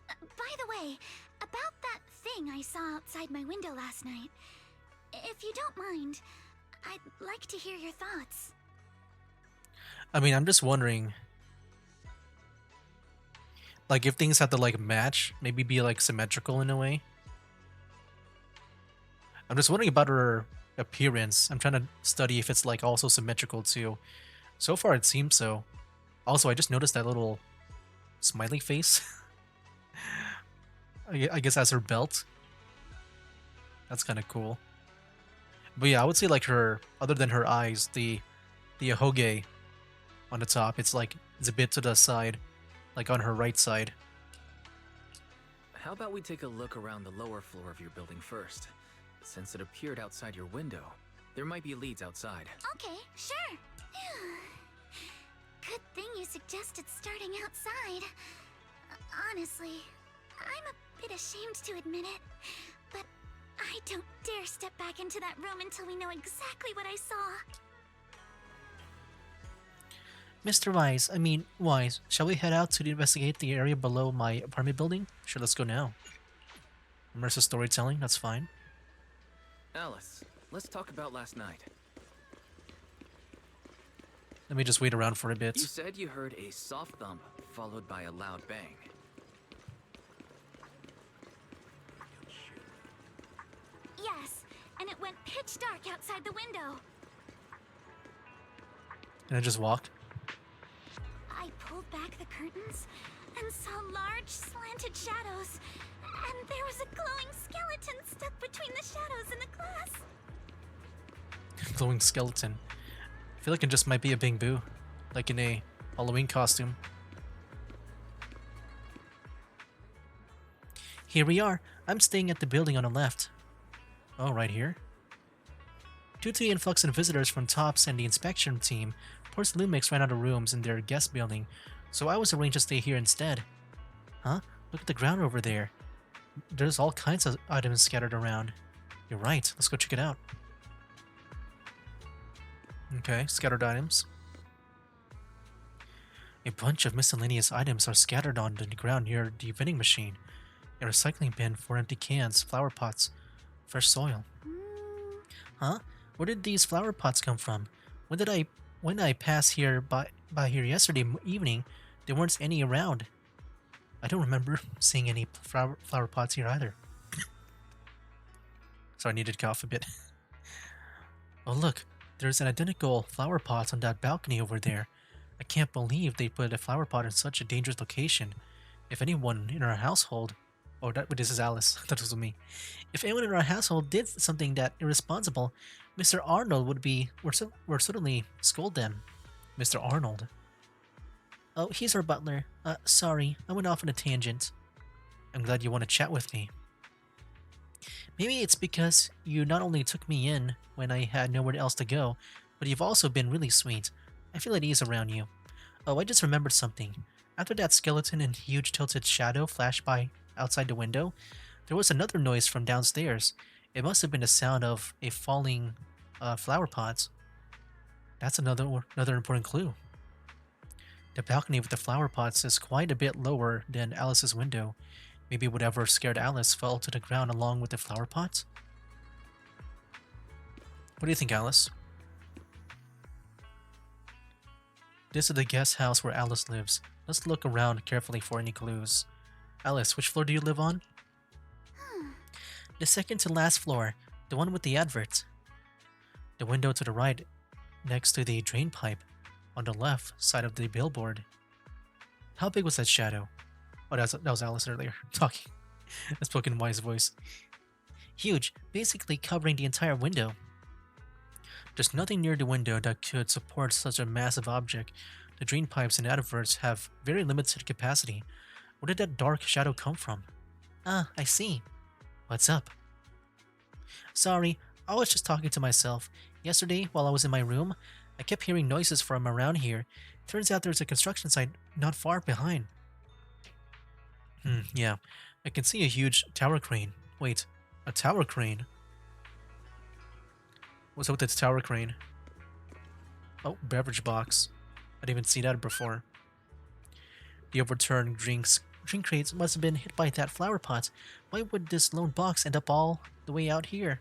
By the way, about that thing I saw outside my window last night, if you don't mind, I'd like to hear your thoughts. I mean, I'm just wondering, like, if things had to like match, maybe be like symmetrical in a way. I'm just wondering about her appearance. I'm trying to study if it's like also symmetrical too. So far it seems so. Also, I just noticed that little smiley face. I guess as her belt. That's kind of cool. But yeah, I would say like her, other than her eyes, the ahoge on the top, it's like it's a bit to the side, like on her right side. How about we take a look around the lower floor of your building first? Since it appeared outside your window, there might be leads outside. Okay, sure. Good thing you suggested starting outside. Honestly, I'm a bit ashamed to admit it, but I don't dare step back into that room until we know exactly what I saw. Mr. Wise, shall we head out to investigate the area below my apartment building? Sure, let's go now. Immersive storytelling, that's fine. Alice, let's talk about last night. Let me just wait around for a bit. You said you heard a soft thump followed by a loud bang. Yes, and it went pitch dark outside the window. Can I just walk? I pulled back the curtains and saw large slanted shadows, and there was a glowing skeleton stuck between the shadows and the glass. Glowing skeleton. I feel like it just might be a Bing Boo, like in a Halloween costume. Here we are. I'm staying at the building on the left. Oh, right here? Due to the influx of visitors from TOPS and the inspection team, Ports Lumix ran out of rooms in their guest building, so I was arranged to stay here instead. Huh? Look at the ground over there. There's all kinds of items scattered around. You're right, let's go check it out. Okay, scattered items. A bunch of miscellaneous items are scattered on the ground near the vending machine. A recycling bin for empty cans, flower pots, fresh soil. Huh? Where did these flower pots come from? When I passed here by here yesterday evening, there weren't any around. I don't remember seeing any flower pots here either. So I needed to cough a bit. Oh look, there's an identical flower pot on that balcony over there. I can't believe they put a flower pot in such a dangerous location. If anyone in our household, oh, this is Alice. That was me. If anyone in our household did something that irresponsible, Mr. Arnold would certainly scold them. Mr. Arnold. Oh, he's our butler. Sorry, I went off on a tangent. I'm glad you want to chat with me. Maybe it's because you not only took me in when I had nowhere else to go, but you've also been really sweet. I feel at ease around you. Oh, I just remembered something. After that skeleton and huge tilted shadow flashed by outside the window, there was another noise from downstairs. It must have been the sound of a falling flower pot. That's another important clue. The balcony with the flower pots is quite a bit lower than Alice's window. Maybe whatever scared Alice fell to the ground along with the flower pots? What do you think, Alice? This is the guest house where Alice lives. Let's look around carefully for any clues. Alice, which floor do you live on? The second to last floor, the one with the advert. The window to the right, next to the drain pipe, on the left side of the billboard. How big was that shadow? Oh, that was Alice earlier, talking. A spoken wise voice. Huge, basically covering the entire window. There's nothing near the window that could support such a massive object. The drain pipes and adverts have very limited capacity. Where did that dark shadow come from? Ah, I see. What's up? Sorry, I was just talking to myself. Yesterday, while I was in my room, I kept hearing noises from around here. Turns out there's a construction site not far behind. Yeah. I can see a huge tower crane. Wait, a tower crane? What's up with this tower crane? Oh, beverage box. I didn't even see that before. The overturned drink crates must have been hit by that flower pot. Why would this lone box end up all the way out here?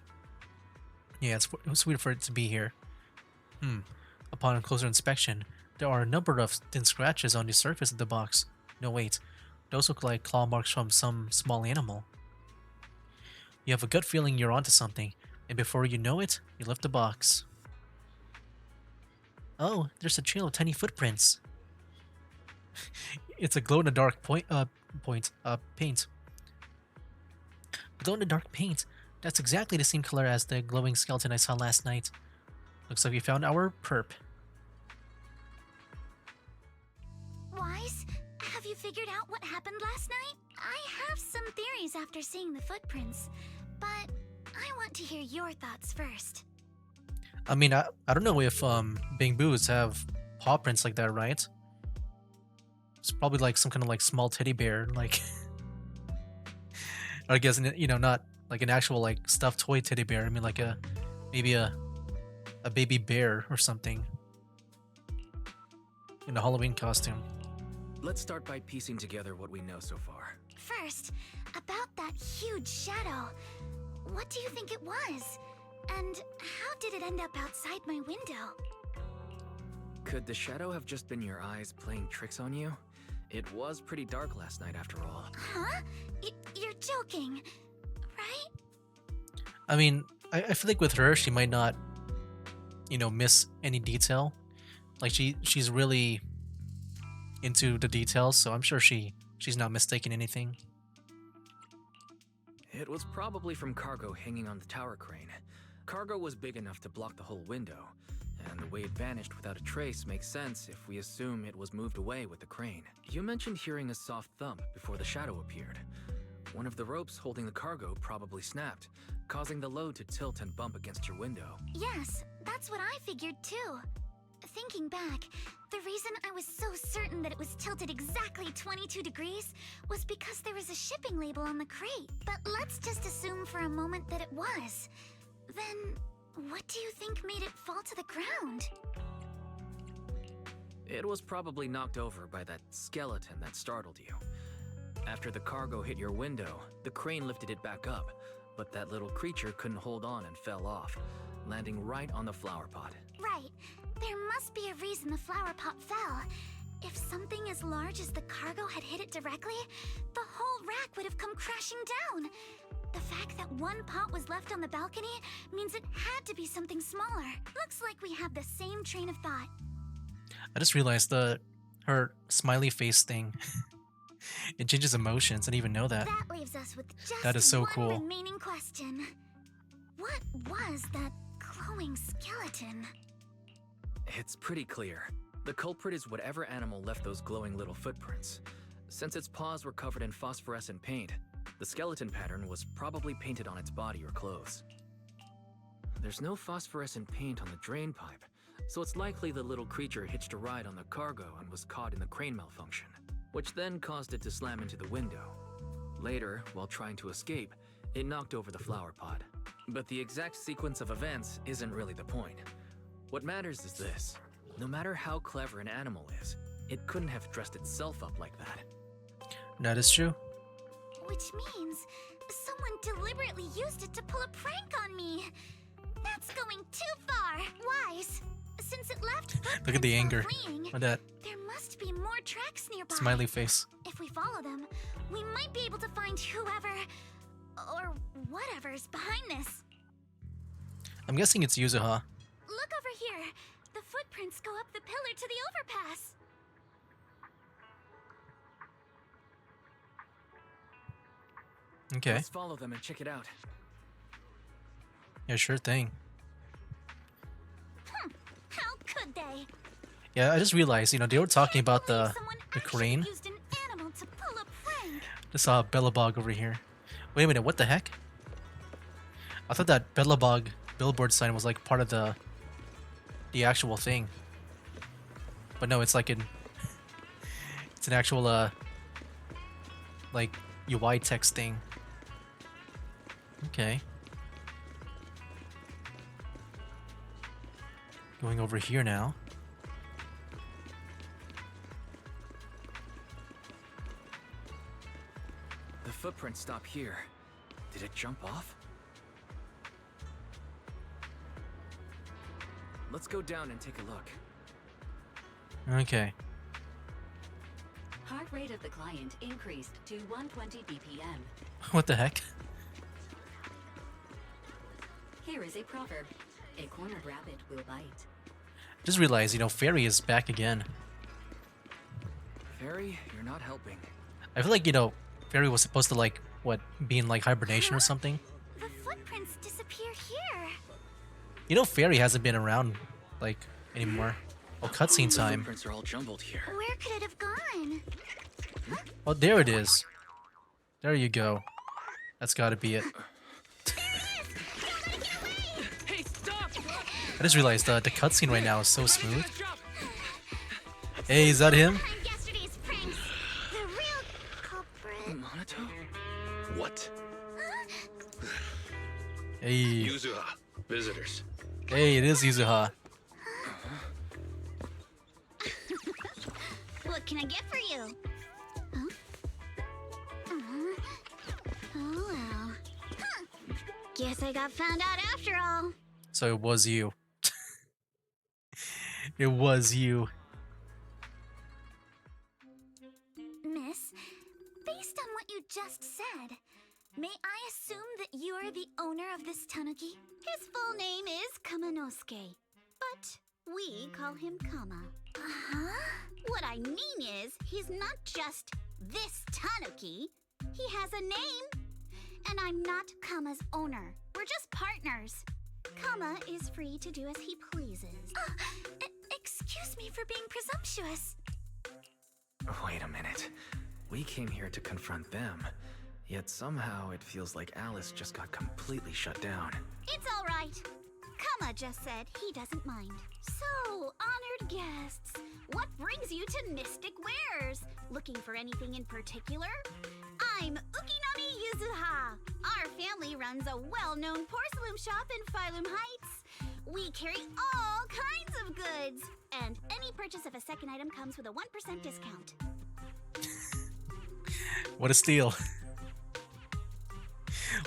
Yeah, it's weird for it to be here. Upon a closer inspection, there are a number of thin scratches on the surface of the box. No, wait. Those look like claw marks from some small animal. You have a gut feeling you're onto something, and before you know it, you lift the box. Oh, there's a trail of tiny footprints. It's a glow-in-the-dark paint. Glow-in-the-dark paint. That's exactly the same color as the glowing skeleton I saw last night. Looks like we found our perp. Wise, have you figured out what happened last night? I have some theories after seeing the footprints, but I want to hear your thoughts first. I mean, I don't know if Bang Boos have paw prints like that, right? It's probably like some kind of like small teddy bear, like I guess, you know, not like an actual like stuffed toy teddy bear. I mean, like maybe a baby bear or something in a Halloween costume. Let's start by piecing together what we know so far. First, about that huge shadow. What do you think it was? And how did it end up outside my window? Could the shadow have just been your eyes playing tricks on you? It was pretty dark last night after all. Huh? You're joking, right? I mean, I feel like with her, she might not, you know, miss any detail. Like she's really into the details, so I'm sure she's not mistaken anything. It was probably from cargo hanging on the tower crane. Cargo was big enough to block the whole window, and the way it vanished without a trace makes sense if we assume it was moved away with the crane. You mentioned hearing a soft thump before the shadow appeared. One of the ropes holding the cargo probably snapped, causing the load to tilt and bump against your window. Yes, that's what I figured too. Thinking back, the reason I was so certain that it was tilted exactly 22 degrees was because there was a shipping label on the crate. But let's just assume for a moment that it was. Then, what do you think made it fall to the ground? It was probably knocked over by that skeleton that startled you. After the cargo hit your window, the crane lifted it back up, but that little creature couldn't hold on and fell off, landing right on the flower pot. Right. There must be a reason the flower pot fell. If something as large as the cargo had hit it directly, the whole rack would have come crashing down. The fact that one pot was left on the balcony means it had to be something smaller. Looks like we have the same train of thought. I just realized her smiley face thing. It changes emotions. I didn't even know that. That leaves us with just That is so one cool. remaining question. What was that glowing skeleton? It's pretty clear. The culprit is whatever animal left those glowing little footprints. Since its paws were covered in phosphorescent paint, the skeleton pattern was probably painted on its body or clothes. There's no phosphorescent paint on the drain pipe, so it's likely the little creature hitched a ride on the cargo and was caught in the crane malfunction, which then caused it to slam into the window. Later, while trying to escape, it knocked over the flower pot. But the exact sequence of events isn't really the point. What matters is this. No matter how clever an animal is, it couldn't have dressed itself up like that. That is true. Which means someone deliberately used it to pull a prank on me. That's going too far. Wise. Since it left Look at the anger. fleeing, Look at that there must be more tracks nearby. smiley face. If we follow them, we might be able to find whoever or whatever's behind this. I'm guessing it's Yuzuha. Look over here. The footprints go up the pillar to the overpass. Okay. Let's follow them and check it out. Yeah, sure thing. How could they? Yeah, I just realized, they were talking about the Someone crane. actually used an animal to pull a prank. Just saw Bellabog over here. Wait a minute, what the heck? I thought that Bellabog billboard sign was like part of the actual thing. But no, it's like it's an actual like UI text thing. Okay. Going over here now. The footprints stop here. Did it jump off? Let's go down and take a look. Okay. Heart rate of the client increased to 120 BPM. What the heck? Here is a proverb. A cornered rabbit will bite. Just realized, Fairy is back again. Fairy, you're not helping. I feel like, Fairy was supposed to be in hibernation or something. The footprints disappeared here. Fairy hasn't been around anymore. Oh, cutscene The time. footprints are all jumbled here. Where could it have gone? Oh, there it is. There you go. That's gotta be it. Hey, stop! I just realized the cutscene right now is so smooth. Hey, is that him? Behind yesterday's pranks. The real culprit. Monato? What? Hey, Yuzuha, visitors. hey, it is Yuzuha. What can I get for you? Huh? Oh well. Huh. Guess I got found out after all. So it was you. It was you. Miss, based on what you just said, may I assume that you are the owner of this tanuki? His full name is Kamanosuke, but we call him Kama. Uh-huh. What I mean is, he's not just this tanuki. He has a name. And I'm not Kama's owner. We're just partners. Kama is free to do as he pleases. Excuse me for being presumptuous. Wait a minute. We came here to confront them, yet somehow it feels like Alice just got completely shut down. It's all right. Kama just said he doesn't mind. So, honored guests, what brings you to Mystic Wares? Looking for anything in particular? I'm Ukinami Yuzuha. Our family runs a well-known porcelain shop in Phylum Heights. We carry all kinds of goods, and any purchase of a second item comes with a 1% discount. What a steal.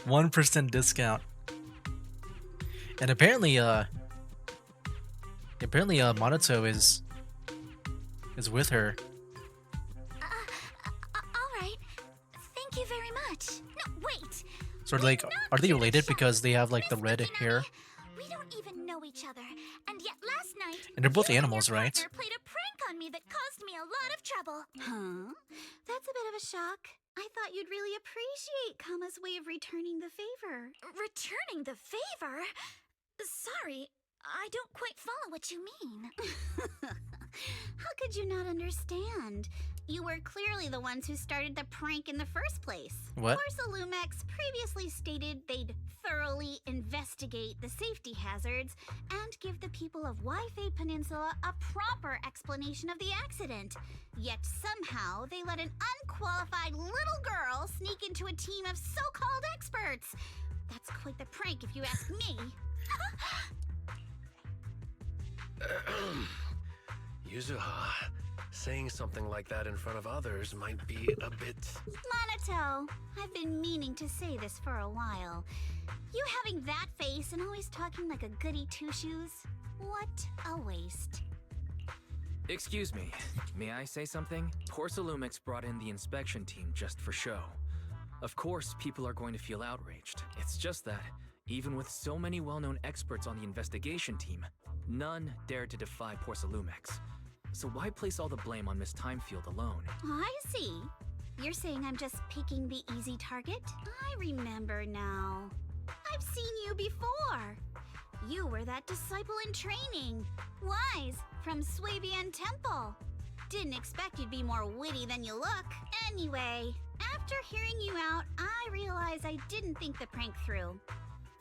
1% discount. And apparently Monato is with her. All right. Thank you very much. No, wait. Sort of like, are they related because they have like the red hair? We don't even know each other, and yet last night, And they're both you animals, and your right? partner played a prank on me that caused me a lot of trouble. Huh? That's a bit of a shock. I thought you'd really appreciate Kama's way of returning the favor. Returning the favor? Sorry, I don't quite follow what you mean. How could you not understand? You were clearly the ones who started the prank in the first place. What? Lumex previously stated they'd thoroughly investigate the safety hazards and give the people of Wi-Fi Peninsula a proper explanation of the accident. Yet somehow they let an unqualified little girl sneak into a team of so-called experts. That's quite the prank if you ask me. Yuzuha, saying something like that in front of others might be a bit... Monato, I've been meaning to say this for a while. You having that face and always talking like a goody two-shoes? What a waste. Excuse me, may I say something? Porcelumix brought in the inspection team just for show. Of course, people are going to feel outraged. It's just that, even with so many well-known experts on the investigation team, none dared to defy Porcelumix. So why place all the blame on Miss Timefield alone? I see. You're saying I'm just picking the easy target? I remember now. I've seen you before. You were that disciple in training, Wise, from Swabian Temple. Didn't expect you'd be more witty than you look. Anyway, after hearing you out, I realized I didn't think the prank through.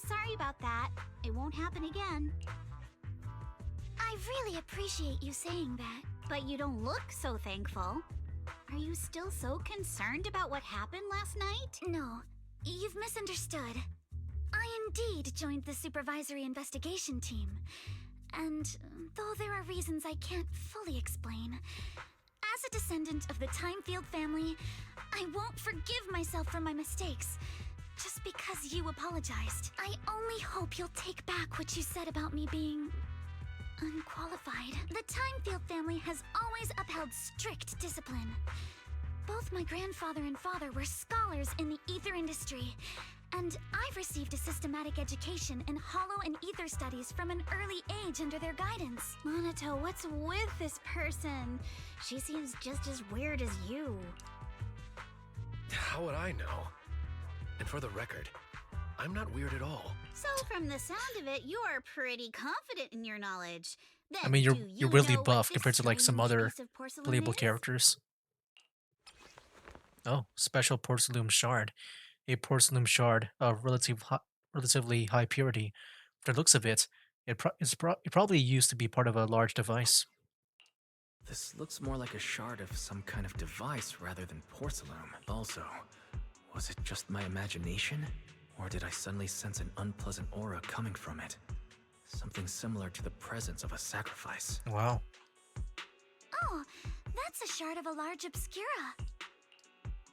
Sorry about that. It won't happen again. I really appreciate you saying that, but you don't look so thankful. Are you still so concerned about what happened last night? No, you've misunderstood. I indeed joined the supervisory investigation team. And though there are reasons I can't fully explain, as a descendant of the Timefield family, I won't forgive myself for my mistakes. Just because you apologized. I only hope you'll take back what you said about me being unqualified. The Timefield family has always upheld strict discipline. Both my grandfather and father were scholars in the ether industry, and I've received a systematic education in hollow and ether studies from an early age under their guidance. Monato, what's with this person? She seems just as weird as you. How would I know? And for the record, I'm not weird at all. So from the sound of it, you're pretty confident in your knowledge. Then, I mean, do you're you really know what buff this compared to like some strange other piece of porcelain playable is? characters. Oh, special porcelain shard. A porcelain shard of relatively high purity. For the looks of it, it probably used to be part of a large device. This looks more like a shard of some kind of device rather than porcelain. Also, was it just my imagination? Or did I suddenly sense an unpleasant aura coming from it? Something similar to the presence of a sacrifice. Wow. Oh, that's a shard of a large obscura.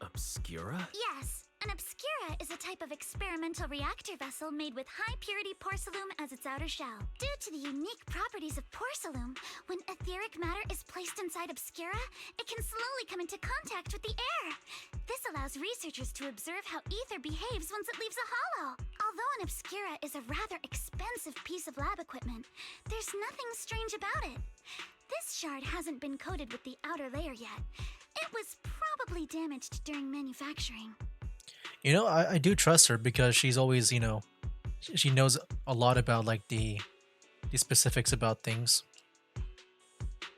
Obscura? Yes, an obscura is a type of experimental reactor vessel made with high-purity porcelain as its outer shell. Due to the unique properties of porcelain, when etheric matter is placed inside obscura, it can slowly come into contact with the air. This allows researchers to observe how ether behaves once it leaves a hollow. Although an obscura is a rather expensive piece of lab equipment, there's nothing strange about it. This shard hasn't been coated with the outer layer yet. It was probably damaged during manufacturing. You know, I do trust her because she's always, you know, she knows a lot about like the specifics about things.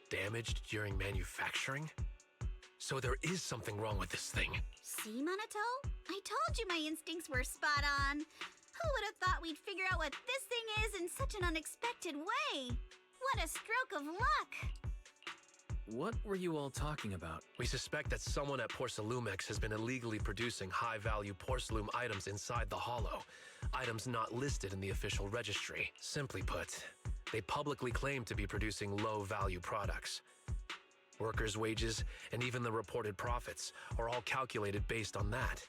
Damaged during manufacturing? So there is something wrong with this thing. See, Monato? I told you my instincts were spot on. Who would have thought we'd figure out what this thing is in such an unexpected way? What a stroke of luck! What were you all talking about? We suspect that someone at Porcelumex has been illegally producing high-value porcelain items inside the Hollow. Items not listed in the official registry. Simply put, They publicly claim to be producing low-value products. Workers' wages and even the reported profits are all calculated based on that.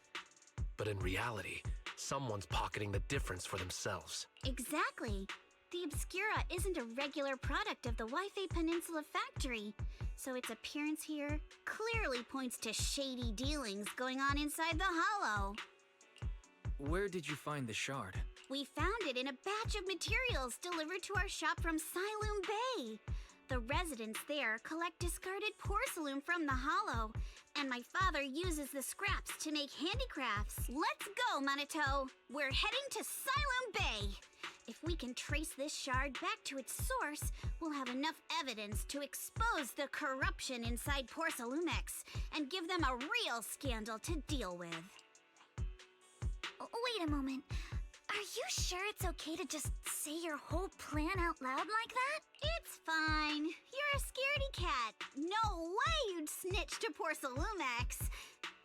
But in reality, someone's pocketing the difference for themselves. Exactly. The Obscura isn't a regular product of the Wi-Fi Peninsula factory, so its appearance here clearly points to shady dealings going on inside the Hollow. Where did you find the shard? We found it in a batch of materials delivered to our shop from Siloom Bay. The residents there collect discarded porcelain from the Hollow, and my father uses the scraps to make handicrafts. Let's go, Minato! We're heading to Siloom Bay! If we can trace this shard back to its source, we'll have enough evidence to expose the corruption inside Porcelumex and give them a real scandal to deal with. Wait a moment. Are you sure it's okay to just say your whole plan out loud like that? It's fine. You're a scaredy cat. No way you'd snitch to Porcelumex.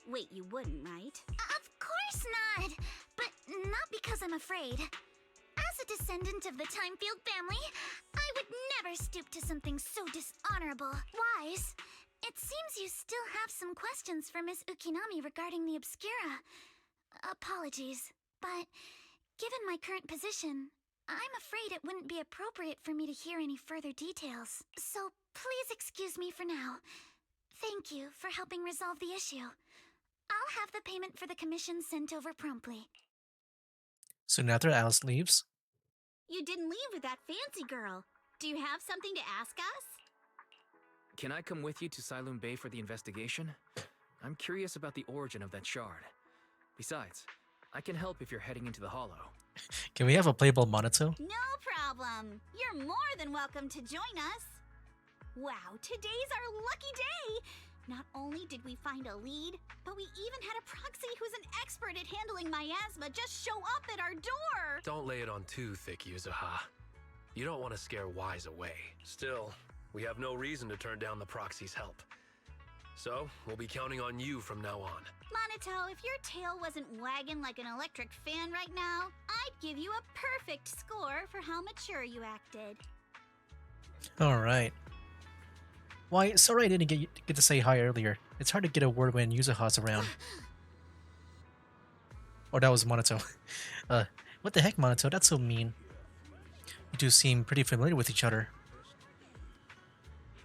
Wait, you wouldn't, right? Of course not. But not because I'm afraid. As a descendant of the Timefield family, I would never stoop to something so dishonorable. Wise, it seems you still have some questions for Miss Ukinami regarding the Obscura. Apologies, but given my current position, I'm afraid it wouldn't be appropriate for me to hear any further details. So please excuse me for now. Thank you for helping resolve the issue. I'll have the payment for the commission sent over promptly. Soon after, Alice leaves. You didn't leave with that fancy girl. Do you have something to ask us? Can I come with you to Siloom Bay for the investigation? I'm curious about the origin of that shard. Besides, I can help if you're heading into the Hollow. Can we have a playable Minato? No problem. You're more than welcome to join us. Wow, today's our lucky day. Not only did we find a lead, but we even had a proxy who's an expert at handling miasma just show up at our door. Don't lay it on too thick, Yuzuha. You don't want to scare Wise away. Still, we have no reason to turn down the proxy's help. So, we'll be counting on you from now on. Minato, if your tail wasn't wagging like an electric fan right now, I'd give you a perfect score for how mature you acted. Alright. Why, sorry I didn't get to say hi earlier. It's hard to get a word when Yuzuha's around. Oh, that was Minato. What the heck, Minato? That's so mean. You two seem pretty familiar with each other.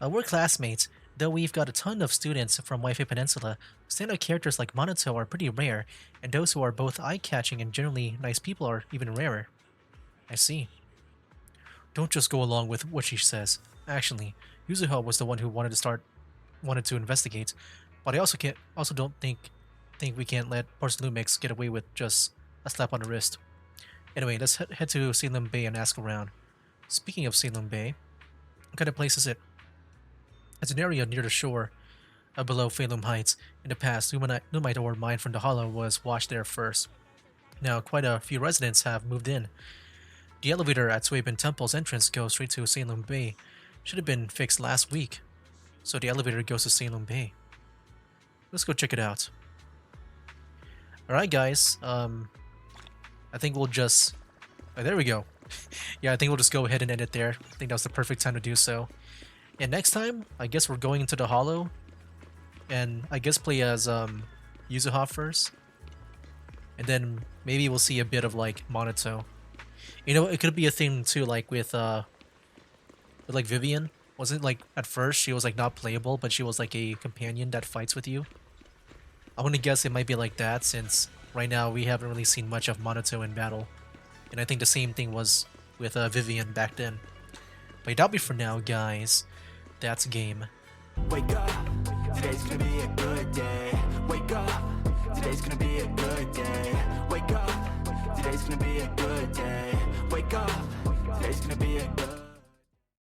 We're classmates, though we've got a ton of students from Wi-Fi Peninsula. Standout characters like Minato are pretty rare, and those who are both eye-catching and generally nice people are even rarer. I see. Don't just go along with what she says. Actually, Yuzuha was the one who wanted to investigate, but I also don't think we can't let Porcelumix get away with just a slap on the wrist. Anyway, let's head to Salem Bay and ask around. Speaking of Salem Bay, what kind of place is it? It's an area near the shore, below Phalum Heights. In the past, Lumite ore mined from the Hollow was washed there first. Now, quite a few residents have moved in. The elevator at Suibin Temple's entrance goes straight to Salem Bay. Should have been fixed last week. So the elevator goes to Salem Bay. Let's go check it out. Alright guys, I think we'll just... Oh, there we go. Yeah, I think we'll just go ahead and end it there. I think that was the perfect time to do so. And next time, I guess we're going into the Hollow. And I guess play as Yuzuha first. And then maybe we'll see a bit of like Minato. You know, it could be a thing too, like with like Vivian. Wasn't like at first she was like not playable, but she was like a companion that fights with you. I want to guess it might be like that, since right now we haven't really seen much of Minato in battle. And I think the same thing was with Vivian back then. But that'll be for now, guys. That's game. Wake up, today's gonna be a good day. Wake up, today's gonna be a good day. Wake up, today's gonna be a good day. Wake up, today's gonna be a good